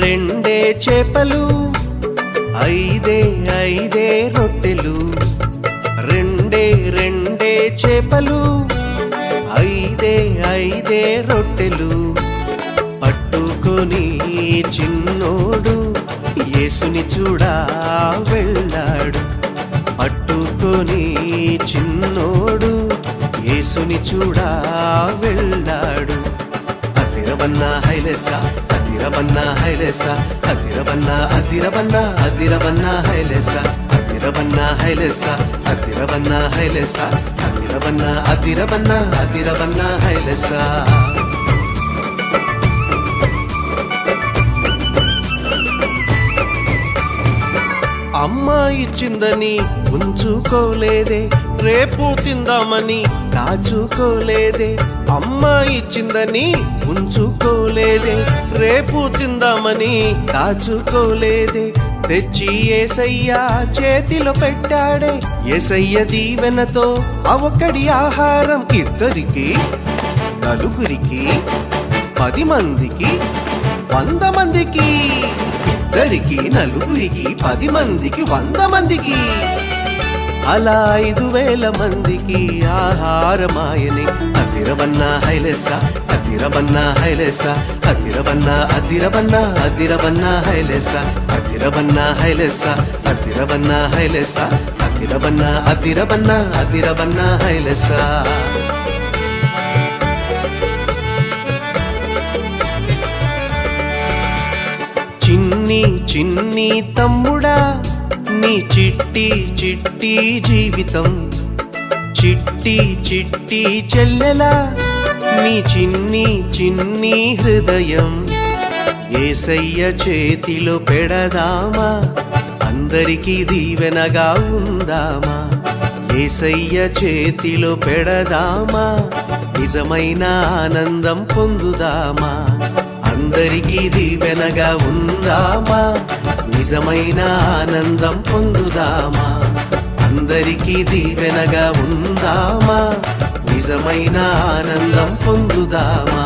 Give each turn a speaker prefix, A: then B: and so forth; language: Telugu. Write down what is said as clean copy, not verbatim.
A: రెండే చేపలు, ఐదే రొట్టెలు. రెండే చేపలు, ఐదే రొట్టెలు. పట్టుకొని చిన్నోడు యేసుని చూడా వెళ్ళాడు. పట్టుకొని చిన్నోడు యేసుని చూడా వెళ్ళాడు. అదిరవన్న హైలెస, అదిరవన్న హైలెస, అదిరవన్న అదిరవన్న అదిరవన్న హైలెస, అదిరవన్న హైలెస, అదిరవన్న హైలెస, అదిరవన్న అదిరవన్న అదిరవన్న హైలెస. అమ్మ ఇచ్చిందని ఉంచుకోలేదే, రేపు తిందామని దాచుకోలేదే. అమ్మ ఇచ్చిందని ఉంచుకోలేదే, రేపు తిందామని దాచుకోలేదే. తెచ్చి యేసయ్య చేతిలో పెట్టాడే. యేసయ్య దీవెనతో అవకడి ఆహారం ఇద్దరికి, నలుగురికి, 10 మందికి, 100 మందికి. ఇద్దరికి, నలుగురికి, 10 మందికి, 100 మందికి. అలా 5000 మందికి ఆహారమాయని. అదిరవన్న హైలెస, అదిరవన్న హైలెస, అదిరవన్న అదిరవన్న అదిరవన్న హైలెస, అదిరవన్న హైలెస, అదిరవన్న హైలెస, అదిరవన్న అదిరవన్న అదిరవన్న హైలెస. చిన్ని తమ్ముడా, నీ చిట్టి జీవితం. చిట్టి చెల్లెలా, నీ చిన్ని హృదయం. యేసయ్య చేతిలో పెడదామా, అందరికీ దీవెనగా ఉందామా. యేసయ్య చేతిలో పెడదామా, నిజమైన ఆనందం పొందుదామా. అందరికీ దీవెనగా ఉందామా, నిజమైన ఆనందం పొందుదామా. అందరికీ దీవెనగా ఉందామా, నిజమైన ఆనందం పొందుదామా.